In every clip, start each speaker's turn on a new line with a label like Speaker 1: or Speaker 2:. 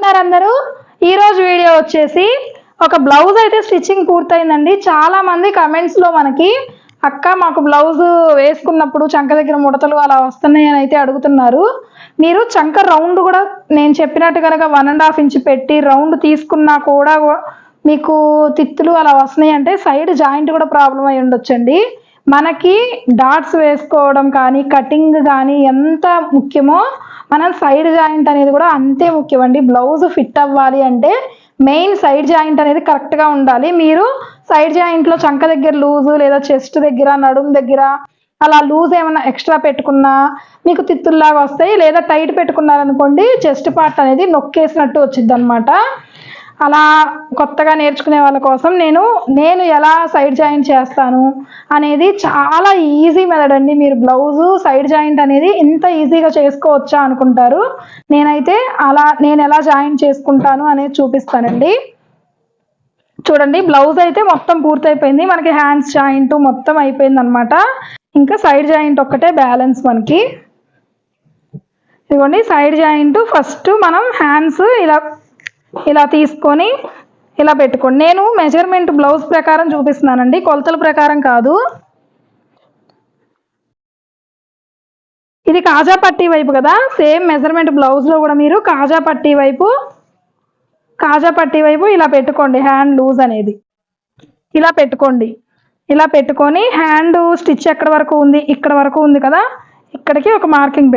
Speaker 1: ఉన్నారు అందరూ. ఈ రోజు వీడియో వచ్చేసి ఒక బ్లౌజ్ అయితే స్టిచ్చింగ్ పూర్తయిందండి. చాలా మంది కమెంట్స్ లో మనకి అక్క మాకు బ్లౌజ్ వేసుకున్నప్పుడు చంక దగ్గర ముడతలు అలా వస్తున్నాయి అని అయితే అడుగుతున్నారు. మీరు చంక రౌండ్ కూడా నేను చెప్పినట్టు కనుక 1.5 ఇంచ్ పెట్టి రౌండ్ తీసుకున్నా కూడా మీకు తిత్తులు అలా వస్తున్నాయి అంటే సైడ్ జాయింట్ కూడా ప్రాబ్లం అయి ఉండొచ్చండి. మనకి డాట్స్ వేసుకోవడం కానీ కటింగ్ కానీ ఎంత ముఖ్యమో మనం సైడ్ జాయింట్ అనేది కూడా అంతే ముఖ్యమండి. బ్లౌజ్ ఫిట్ అవ్వాలి అంటే మెయిన్ సైడ్ జాయింట్ అనేది కరెక్ట్గా ఉండాలి. మీరు సైడ్ జాయింట్లో చంక దగ్గర లూజు లేదా చెస్ట్ దగ్గర నడుము దగ్గర అలా లూజ్ ఏమైనా ఎక్స్ట్రా పెట్టుకున్నా మీకు తిత్తుల్లాగా వస్తాయి. లేదా టైట్ పెట్టుకున్నారనుకోండి చెస్ట్ పార్ట్ అనేది నొక్కేసినట్టు వచ్చింది అనమాట. అలా కొత్తగా నేర్చుకునే వాళ్ళ కోసం నేను ఎలా సైడ్ జాయింట్ చేస్తాను అనేది చాలా ఈజీ మెథడ్ అండి. మీరు బ్లౌజు సైడ్ జాయింట్ అనేది ఇంత ఈజీగా చేసుకోవచ్చా అనుకుంటారు. నేను ఎలా జాయింట్ చేసుకుంటాను అనేది చూపిస్తానండి. చూడండి, బ్లౌజ్ అయితే మొత్తం పూర్తయిపోయింది. మనకి హ్యాండ్స్ జాయింట్ మొత్తం అయిపోయింది అనమాట. ఇంకా సైడ్ జాయింట్ ఒక్కటే బ్యాలెన్స్ మనకి. ఇదిగోండి సైడ్ జాయింట్. ఫస్ట్ మనం హ్యాండ్స్ ఇలా తీసుకొని ఇలా పెట్టుకోండి. నేను మెజర్మెంట్ బ్లౌజ్ ప్రకారం చూపిస్తున్నానండి, కొలతల ప్రకారం కాదు. ఇది కాజా పట్టీ వైపు కదా, సేమ్ మెజర్మెంట్ బ్లౌజ్లో కూడా మీరు కాజా పట్టీ వైపు ఇలా పెట్టుకోండి. హ్యాండ్ లూజ్ అనేది ఇలా పెట్టుకోండి. ఇలా పెట్టుకొని హ్యాండ్ స్టిచ్ ఎక్కడ వరకు ఉంది, ఇక్కడ వరకు ఉంది కదా, ఇక్కడికి ఒక మార్కింగ్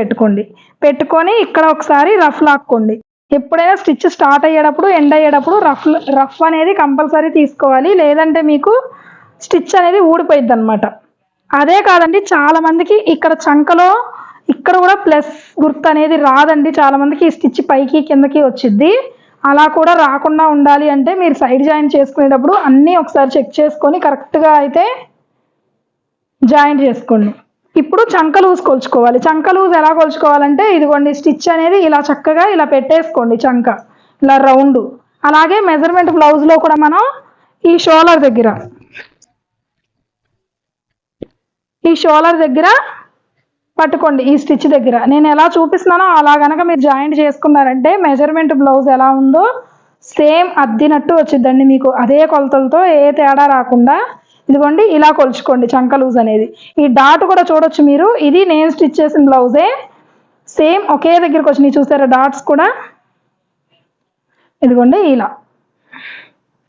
Speaker 1: పెట్టుకొని ఇక్కడ ఒకసారి రఫ్ లాక్కోండి. ఎప్పుడైనా స్టిచ్ స్టార్ట్ అయ్యేటప్పుడు ఎండ్ అయ్యేటప్పుడు రఫ్ అనేది కంపల్సరీ తీసుకోవాలి, లేదంటే మీకు స్టిచ్ అనేది ఊడిపోయిద్ది అనమాట. అదే కాదండి, చాలా మందికి ఇక్కడ చంకలో ఇక్కడ కూడా ప్లస్ గుర్తు అనేది రాదండి. చాలా మందికి ఈ స్టిచ్ పైకి కిందకి వచ్చిద్ది. అలా కూడా రాకుండా ఉండాలి అంటే మీరు సైడ్ జాయింట్ చేసుకునేటప్పుడు అన్నీ ఒకసారి చెక్ చేసుకొని కరెక్ట్గా అయితే జాయింట్ చేసుకోండి. ఇప్పుడు చంక లూజ్ కొలుచుకోవాలి. చంక లూజ్ ఎలా కొలుచుకోవాలంటే ఇదిగోండి, స్టిచ్ అనేది ఇలా చక్కగా ఇలా పెట్టేసుకోండి, చంక ఇలా రౌండ్. అలాగే మెజర్మెంట్ బ్లౌజ్లో కూడా మనం ఈ షోలర్ దగ్గర పట్టుకోండి. ఈ స్టిచ్ దగ్గర నేను ఎలా చూపిస్తున్నానో అలా కనుక మీరు జాయింట్ చేసుకున్నారంటే మెజర్మెంట్ బ్లౌజ్ ఎలా ఉందో సేమ్ అద్దినట్టు వచ్చిద్దండి మీకు. అదే కొలతలతో ఏ తేడా రాకుండా ఇదిగోండి ఇలా కొలుచుకోండి చంక లూజ్ అనేది. ఈ డాట్ కూడా చూడొచ్చు మీరు, ఇది నేను స్టిచ్ చేసిన బ్లౌజే. సేమ్ ఒకే దగ్గరికి వచ్చినాయి చూసారా డాట్స్ కూడా. ఇదిగోండి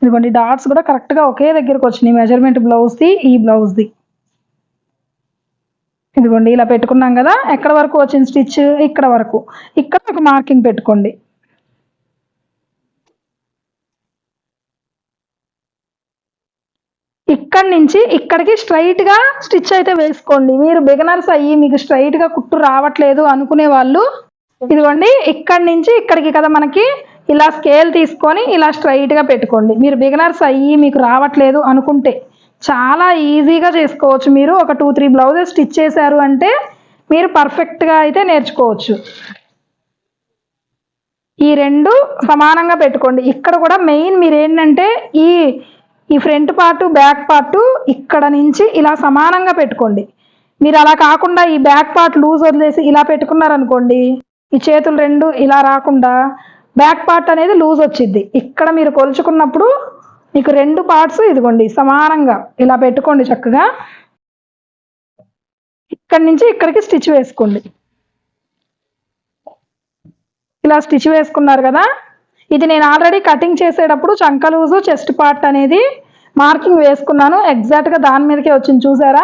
Speaker 1: ఇదిగోండి డాట్స్ కూడా కరెక్ట్గా ఒకే దగ్గరికి వచ్చినాయి మెజర్మెంట్ బ్లౌజ్ది ఈ బ్లౌజ్ది. ఇదిగోండి ఇలా పెట్టుకున్నాం కదా, ఎక్కడ వరకు వచ్చింది స్టిచ్ ఇక్కడ వరకు. ఇక్కడ ఒక మార్కింగ్ పెట్టుకోండి. ఇక్కడి నుంచి ఇక్కడికి స్ట్రైట్గా స్టిచ్ అయితే వేసుకోండి. మీరు బిగినర్స్ అయ్యి మీకు స్ట్రైట్గా కుట్టు రావట్లేదు అనుకునే వాళ్ళు ఇదిగోండి ఇక్కడి నుంచి ఇక్కడికి కదా మనకి ఇలా స్కేల్ తీసుకొని ఇలా స్ట్రైట్గా పెట్టుకోండి. మీరు బిగినర్స్ అయ్యి మీకు రావట్లేదు అనుకుంటే చాలా ఈజీగా చేసుకోవచ్చు. మీరు ఒక 2-3 బ్లౌజెస్ స్టిచ్ చేశారు అంటే మీరు పర్ఫెక్ట్గా అయితే నేర్చుకోవచ్చు. ఈ రెండు సమానంగా పెట్టుకోండి. ఇక్కడ కూడా మెయిన్ మీరు ఏంటంటే ఈ ఫ్రంట్ పార్టు బ్యాక్ పార్టు ఇక్కడ నుంచి ఇలా సమానంగా పెట్టుకోండి. మీరు అలా కాకుండా ఈ బ్యాక్ పార్ట్ లూజ్ వదిలేసి ఇలా పెట్టుకున్నారనుకోండి, ఈ చేతులు రెండు ఇలా రాకుండా బ్యాక్ పార్ట్ అనేది లూజ్ వచ్చింది. ఇక్కడ మీరు కొలుచుకున్నప్పుడు మీకు రెండు పార్ట్స్ ఇదిగోండి సమానంగా ఇలా పెట్టుకోండి చక్కగా. ఇక్కడి నుంచి ఇక్కడికి స్టిచ్ వేసుకోండి. ఇలా స్టిచ్ వేసుకున్నారు కదా, ఇది నేను ఆల్రెడీ కటింగ్ చేసేటప్పుడు చంక లూజు చెస్ట్ పార్ట్ అనేది మార్కింగ్ వేసుకున్నాను. ఎగ్జాక్ట్గా దాని మీదకే వచ్చింది చూసారా.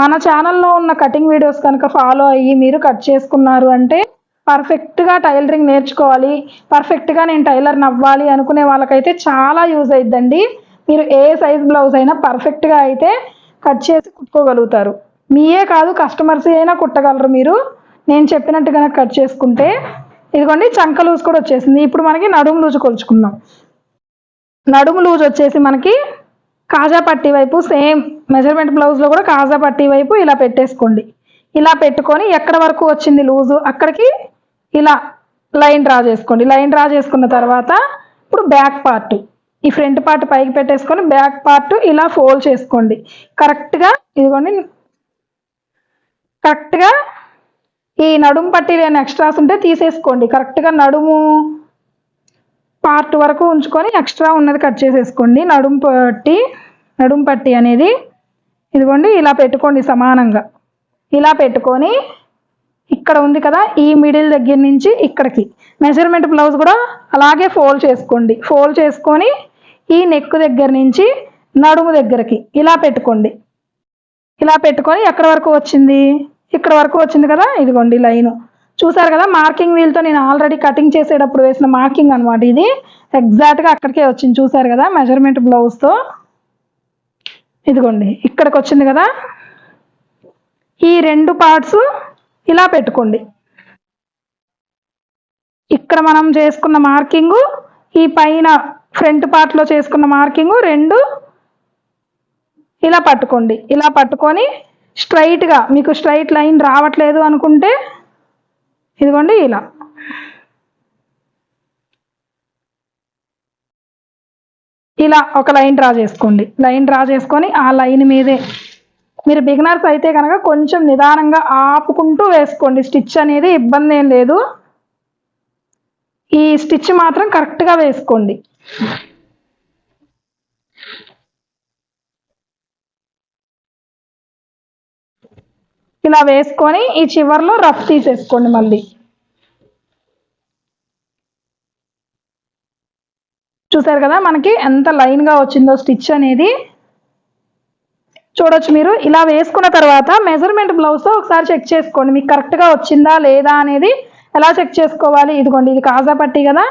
Speaker 1: మన ఛానల్లో ఉన్న కటింగ్ వీడియోస్ కనుక ఫాలో అయ్యి మీరు కట్ చేసుకున్నారు అంటే పర్ఫెక్ట్గా టైలరింగ్ నేర్చుకోవాలి, పర్ఫెక్ట్గా నేను టైలర్ని అవ్వాలి అనుకునే వాళ్ళకైతే చాలా యూజ్ అయిద్దండి. మీరు ఏ సైజ్ బ్లౌజ్ అయినా పర్ఫెక్ట్గా అయితే కట్ చేసి కుట్టుకోగలుగుతారు. మీయే కాదు కస్టమర్స్ అయినా కుట్టగలరు మీరు నేను చెప్పినట్టు కనుక కట్ చేసుకుంటే. ఇదిగోండి చంక లూజ్ కూడా వచ్చేసింది. ఇప్పుడు మనకి నడుము లూజ్ కొలుచుకుందాం. నడుము లూజ్ వచ్చేసి మనకి కాజా పట్టీ వైపు సేమ్ మెజర్మెంట్ బ్లౌజ్లో కూడా కాజా పట్టీ వైపు ఇలా పెట్టేసుకోండి. ఇలా పెట్టుకొని ఎక్కడ వరకు వచ్చింది లూజు అక్కడికి ఇలా లైన్ డ్రా చేసుకోండి. లైన్ డ్రా చేసుకున్న తర్వాత ఇప్పుడు బ్యాక్ పార్ట్ ఈ ఫ్రంట్ పార్ట్ పైకి పెట్టేసుకొని బ్యాక్ పార్ట్ ఇలా ఫోల్డ్ చేసుకోండి. కరెక్ట్గా ఇదిగోండి కరెక్ట్గా ఈ నడుము పట్టీ లేని ఎక్స్ట్రాస్ ఉంటే తీసేసుకోండి. కరెక్ట్గా నడుము పార్ట్ వరకు ఉంచుకొని ఎక్స్ట్రా ఉన్నది కట్ చేసేసుకోండి. నడుం పట్టి అనేది ఇదిగోండి ఇలా పెట్టుకోండి సమానంగా. ఇలా పెట్టుకొని ఇక్కడ ఉంది కదా ఈ మిడిల్ దగ్గర నుంచి ఇక్కడికి మెజర్మెంట్ బ్లౌజ్ కూడా అలాగే ఫోల్డ్ చేసుకోండి. ఫోల్డ్ చేసుకొని ఈ నెక్ దగ్గర నుంచి నడుము దగ్గరికి ఇలా పెట్టుకోండి. ఇలా పెట్టుకొని ఎక్కడి వరకు వచ్చింది, ఇక్కడ వరకు వచ్చింది కదా, ఇదిగోండి లైను చూసారు కదా. మార్కింగ్ వీల్తో నేను ఆల్రెడీ కటింగ్ చేసేటప్పుడు వేసిన మార్కింగ్ అనమాట ఇది. ఎగ్జాక్ట్గా అక్కడికే వచ్చింది చూసారు కదా మెజర్మెంట్ బ్లౌజ్తో. ఇదిగోండి ఇక్కడికి వచ్చింది కదా. ఈ రెండు పార్ట్స్ ఇలా పెట్టుకోండి. ఇక్కడ మనం చేసుకున్న మార్కింగు, ఈ పైన ఫ్రంట్ పార్ట్లో చేసుకున్న మార్కింగు రెండు ఇలా పట్టుకోండి. ఇలా పట్టుకొని స్ట్రైట్గా, మీకు స్ట్రైట్ లైన్ రావట్లేదు అనుకుంటే ఇదిగోండి ఇలా ఒక లైన్ డ్రా చేసుకోండి. లైన్ డ్రా చేసుకొని ఆ లైన్ మీదే మీరు బిగినర్స్ అయితే కనుక కొంచెం నిదానంగా ఆపుకుంటూ వేసుకోండి. స్టిచ్ అనేది ఇబ్బంది ఏం లేదు. ఈ స్టిచ్ మాత్రం కరెక్ట్గా వేసుకోండి. ఇలా వేసుకొని ఈ చివర్లో రఫ్ తీసేసుకోండి. మళ్ళీ చూసారు కదా మనకి ఎంత లైన్గా వచ్చిందో స్టిచ్ అనేది చూడొచ్చు మీరు. ఇలా వేసుకున్న తర్వాత మెజర్మెంట్ బ్లౌజ్తో ఒకసారి చెక్ చేసుకోండి మీకు కరెక్ట్గా వచ్చిందా లేదా అనేది. ఎలా చెక్ చేసుకోవాలి, ఇదిగోండి ఇది కాజా పట్టి కదా,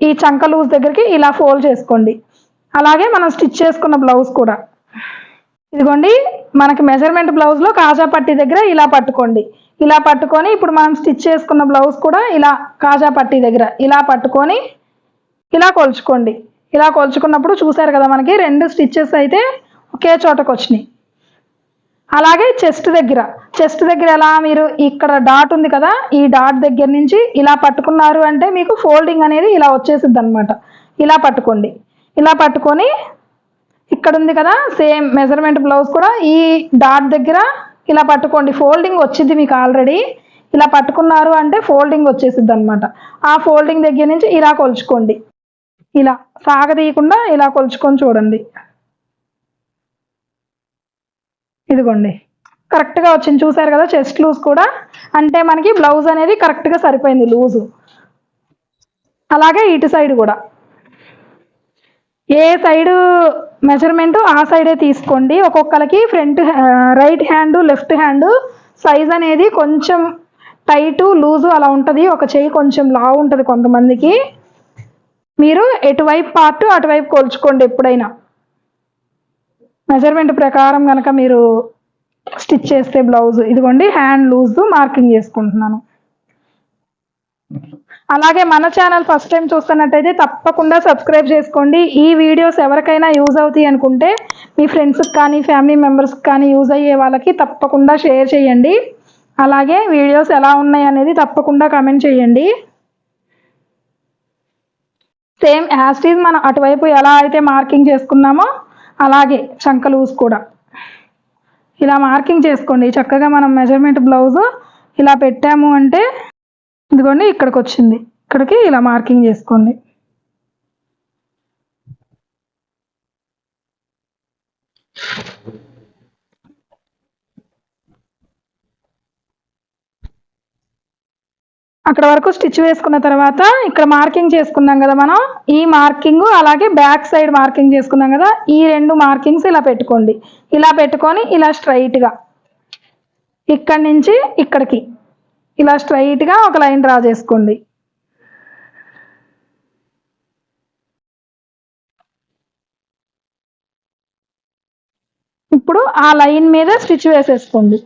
Speaker 1: ఈ చంక లూజ్ దగ్గరికి ఇలా ఫోల్డ్ చేసుకోండి. అలాగే మనం స్టిచ్ చేసుకున్న బ్లౌజ్ కూడా ఇదిగోండి మనకి మెజర్మెంట్ బ్లౌజ్లో కాజా పట్టి దగ్గర ఇలా పట్టుకోండి. ఇలా పట్టుకొని ఇప్పుడు మనం స్టిచ్ చేసుకున్న బ్లౌజ్ కూడా ఇలా కాజా పట్టి దగ్గర ఇలా పట్టుకొని ఇలా కొలుచుకోండి. ఇలా కొలుచుకున్నప్పుడు చూసారు కదా మనకి రెండు స్టిచ్చెస్ అయితే ఒకే చోటకు వచ్చినాయి. అలాగే చెస్ట్ దగ్గర ఎలా మీరు ఇక్కడ డాట్ ఉంది కదా, ఈ డాట్ దగ్గర నుంచి ఇలా పట్టుకున్నారు అంటే మీకు ఫోల్డింగ్ అనేది ఇలా వచ్చేసిద్ది అనమాట. ఇలా పట్టుకోండి. ఇలా పట్టుకొని ఇక్కడ ఉంది కదా సేమ్ మెజర్మెంట్ బ్లౌజ్ కూడా ఈ డాట్ దగ్గర ఇలా పట్టుకోండి. ఫోల్డింగ్ వచ్చింది మీకు ఆల్రెడీ. ఇలా పట్టుకున్నారు అంటే ఫోల్డింగ్ వచ్చేసిద్ది అనమాట. ఆ ఫోల్డింగ్ దగ్గర నుంచి ఇలా కొలుచుకోండి. ఇలా సాగదీయకుండా ఇలా కొలుచుకొని చూడండి. ఇదిగోండి కరెక్ట్గా వచ్చింది చూసారు కదా. చెస్ట్ లూజ్ కూడా అంటే మనకి బ్లౌజ్ అనేది కరెక్ట్గా సరిపోయింది లూజు. అలాగే ఇటు సైడ్ కూడా ఏ సైడు మెజర్మెంట్ ఆ సైడే తీసుకోండి. ఒక్కొక్కరికి front right hand left hand size అనేది కొంచెం టైటు లూజు అలా ఉంటుంది. ఒక చెయ్యి కొంచెం లావు ఉంటుంది కొంతమందికి. మీరు ఎటువైపు పార్ట్ అటువైపు కొలుచుకోండి ఎప్పుడైనా. మెజర్మెంట్ ప్రకారం కనుక మీరు స్టిచ్ చేస్తే బ్లౌజ్ ఇదిగోండి హ్యాండ్ లూజ్ మార్కింగ్ చేసుకుంటున్నాను. అలాగే మన ఛానల్ ఫస్ట్ టైం చూస్తున్నట్టయితే తప్పకుండా సబ్స్క్రైబ్ చేసుకోండి. ఈ వీడియోస్ ఎవరికైనా యూజ్ అవుతాయి అనుకుంటే మీ ఫ్రెండ్స్కి కానీ ఫ్యామిలీ మెంబర్స్కి కానీ యూజ్ అయ్యే వాళ్ళకి తప్పకుండా షేర్ చేయండి. అలాగే వీడియోస్ ఎలా ఉన్నాయి అనేది తప్పకుండా కామెంట్ చేయండి. సేమ్ యాజ్ ఇట్ ఈజ్ మనం అటువైపు ఎలా అయితే మార్కింగ్ చేసుకున్నామో అలాగే చంక లూజ్ కూడా ఇలా మార్కింగ్ చేసుకోండి. చక్కగా మనం మెజర్మెంట్ బ్లౌజ్ ఇలా పెట్టాము అంటే ఇదిగోండి ఇక్కడికి వచ్చింది. ఇక్కడికి ఇలా మార్కింగ్ చేసుకోండి. అక్కడ వరకు స్టిచ్ వేసుకున్న తర్వాత ఇక్కడ మార్కింగ్ చేసుకున్నాం కదా మనం, ఈ మార్కింగ్ అలాగే బ్యాక్ సైడ్ మార్కింగ్ చేసుకున్నాం కదా, ఈ రెండు మార్కింగ్స్ ఇలా పెట్టుకోండి. ఇలా పెట్టుకొని ఇలా స్ట్రైట్గా ఇక్కడి నుంచి ఇక్కడికి ఇలా స్ట్రైట్గా ఒక లైన్ డ్రా చేసుకోండి. ఇప్పుడు ఆ లైన్ మీద స్టిచ్ వేసేసుకోండి.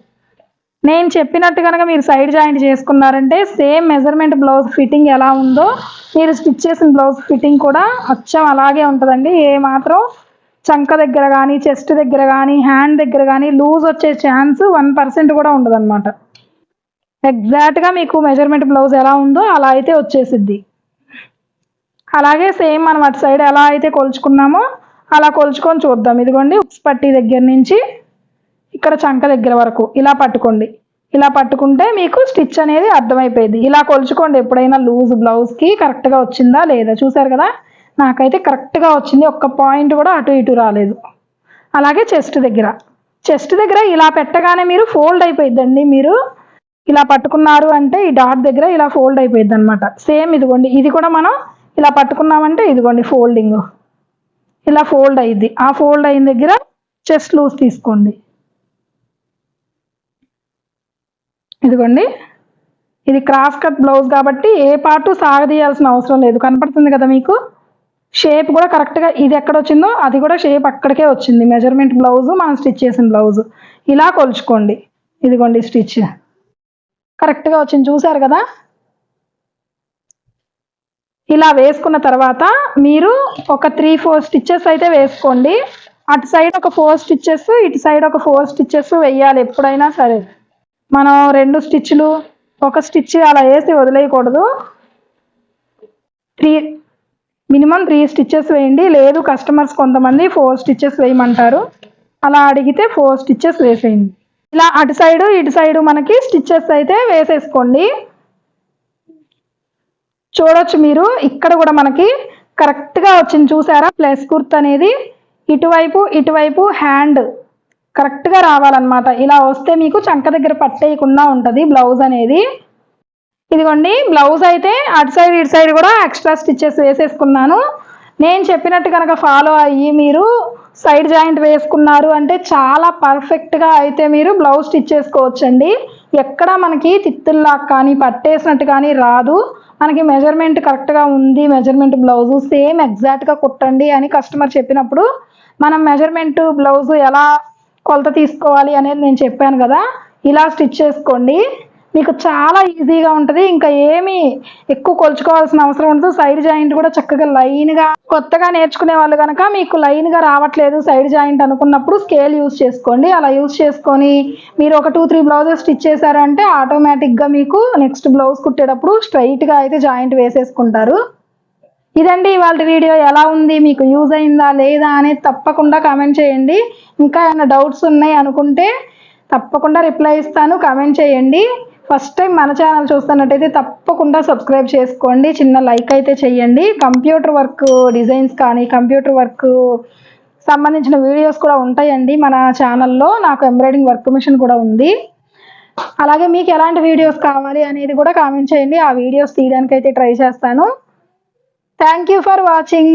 Speaker 1: నేను చెప్పినట్టు కనుక మీరు సైడ్ జాయింట్ చేసుకున్నారంటే సేమ్ మెజర్మెంట్ బ్లౌజ్ ఫిట్టింగ్ ఎలా ఉందో మీరు స్టిచ్ చేసిన బ్లౌజ్ ఫిట్టింగ్ కూడా అచ్చం అలాగే ఉంటుందండి. ఏ మాత్రం చంక దగ్గర కానీ చెస్ట్ దగ్గర కానీ హ్యాండ్ దగ్గర కానీ లూజ్ వచ్చే ఛాన్స్ 1% కూడా ఉండదన్నమాట. ఎగ్జాక్ట్గా మీకు మెజర్మెంట్ బ్లౌజ్ ఎలా ఉందో అలా అయితే వచ్చేసిద్ది. అలాగే సేమ్ మనం అటు సైడ్ ఎలా అయితే కొలుచుకున్నామో అలా కొలుచుకొని చూద్దాం. ఇదిగోండి ఉక్స్ పట్టి దగ్గర నుంచి ఇక్కడ చంక దగ్గర వరకు ఇలా పట్టుకోండి. ఇలా పట్టుకుంటే మీకు స్టిచ్ అనేది అర్థమైపోయింది. ఇలా కొలుచుకోండి ఎప్పుడైనా లూజ్ బ్లౌజ్కి కరెక్ట్గా వచ్చిందా లేదా. చూసారు కదా, నాకైతే కరెక్ట్గా వచ్చింది, ఒక్క పాయింట్ కూడా అటు ఇటు రాలేదు. అలాగే చెస్ట్ దగ్గర ఇలా పెట్టగానే మీరు ఫోల్డ్ అయిపోయిద్దండి. మీరు ఇలా పట్టుకున్నారు అంటే ఈ డాట్ దగ్గర ఇలా ఫోల్డ్ అయిపోయింది అనమాట. సేమ్ ఇదిగోండి, ఇది కూడా మనం ఇలా పట్టుకున్నామంటే ఇదిగోండి ఫోల్డింగ్ ఇలా ఫోల్డ్ అయ్యిద్ది. ఆ ఫోల్డ్ అయిన దగ్గర చెస్ట్ లూజ్ తీసుకోండి. ఇదిగోండి, ఇది క్రాస్ కట్ బ్లౌజ్ కాబట్టి ఏ పార్టు సాగదీయాల్సిన అవసరం లేదు. కనపడుతుంది కదా మీకు, షేప్ కూడా కరెక్ట్గా ఇది ఎక్కడ వచ్చిందో అది కూడా షేప్ అక్కడికే వచ్చింది. మెజర్మెంట్ బ్లౌజు మనం స్టిచ్ చేసిన బ్లౌజు ఇలా కొలుచుకోండి. ఇదిగోండి స్టిచ్ కరెక్ట్గా వచ్చింది, చూసారు కదా. ఇలా వేసుకున్న తర్వాత మీరు ఒక 3-4 స్టిచ్చెస్ అయితే వేసుకోండి. అటు సైడ్ ఒక 4 స్టిచ్చెస్, ఇటు సైడ్ ఒక 4 స్టిచ్చెస్ వేయాలి ఎప్పుడైనా సరే. మనం 2 స్టిచ్లు ఒక స్టిచ్ అలా వేసి వదిలేయకూడదు. మినిమం 3 స్టిచ్చెస్ వేయండి. లేదు కస్టమర్స్ కొంతమంది 4 స్టిచ్చెస్ వేయమంటారు, అలా అడిగితే 4 స్టిచ్చెస్ వేసేయండి. ఇలా అటు సైడు ఇటు సైడు మనకి స్టిచ్చెస్ అయితే వేసేసుకోండి. చూడొచ్చు మీరు, ఇక్కడ కూడా మనకి కరెక్ట్గా వచ్చింది చూసారా. ప్లస్ కుర్త్ అనేది ఇటువైపు హ్యాండ్ కరెక్ట్గా రావాలన్నమాట. ఇలా వస్తే మీకు చంక దగ్గర పట్టేయకుండా ఉంటుంది బ్లౌజ్ అనేది. ఇదిగోండి బ్లౌజ్ అయితే అటు సైడ్ ఇటు సైడ్ కూడా ఎక్స్ట్రా స్టిచ్చెస్ వేసేసుకున్నాను. నేను చెప్పినట్టు కనుక ఫాలో అయ్యి మీరు సైడ్ జాయింట్ వేసుకున్నారు అంటే చాలా పర్ఫెక్ట్గా అయితే మీరు బ్లౌజ్ స్టిచ్ చేసుకోవచ్చండి. ఎక్కడ మనకి తిత్తుల్లా కానీ పట్టేసినట్టు కానీ రాదు. మనకి మెజర్మెంట్ కరెక్ట్గా ఉంది, మెజర్మెంట్ బ్లౌజు సేమ్ ఎగ్జాక్ట్గా కుట్టండి అని కస్టమర్ చెప్పినప్పుడు మనం మెజర్మెంట్ బ్లౌజు ఎలా కొలత తీసుకోవాలి అనేది నేను చెప్పాను కదా, ఇలా స్టిచ్ చేసుకోండి. మీకు చాలా ఈజీగా ఉంటుంది. ఇంకా ఏమీ ఎక్కువ కొలుచుకోవాల్సిన అవసరం ఉండదు. సైడ్ జాయింట్ కూడా చక్కగా లైన్గా, కొత్తగా నేర్చుకునే వాళ్ళు కనుక మీకు లైన్గా రావట్లేదు సైడ్ జాయింట్ అనుకున్నప్పుడు స్కేల్ యూజ్ చేసుకోండి. అలా యూజ్ చేసుకొని మీరు ఒక 2-3 బ్లౌజెస్ స్టిచ్ చేశారంటే ఆటోమేటిక్గా మీకు నెక్స్ట్ బ్లౌజ్ కుట్టేటప్పుడు స్ట్రైట్గా అయితే జాయింట్ వేసేసుకుంటారు. ఇదండి ఇవాళ వీడియో. ఎలా ఉంది, మీకు యూజ్ అయిందా లేదా అనేది తప్పకుండా కామెంట్ చేయండి. ఇంకా ఏమైనా డౌట్స్ ఉన్నాయి అనుకుంటే తప్పకుండా రిప్లై ఇస్తాను, కామెంట్ చేయండి. ఫస్ట్ టైం మన ఛానల్ చూస్తున్నట్టయితే తప్పకుండా సబ్స్క్రైబ్ చేసుకోండి, చిన్న లైక్ అయితే చేయండి. కంప్యూటర్ వర్క్ డిజైన్స్ కానీ కంప్యూటర్ వర్క్ సంబంధించిన వీడియోస్ కూడా ఉంటాయండి మన ఛానల్లో. నాకు ఎంబ్రాయిడింగ్ వర్క్ మిషన్ కూడా ఉంది. అలాగే మీకు ఎలాంటి వీడియోస్ కావాలి అనేది కూడా కామెంట్ చేయండి, ఆ వీడియోస్ తీయడానికి అయితే ట్రై చేస్తాను. Thank you for watching.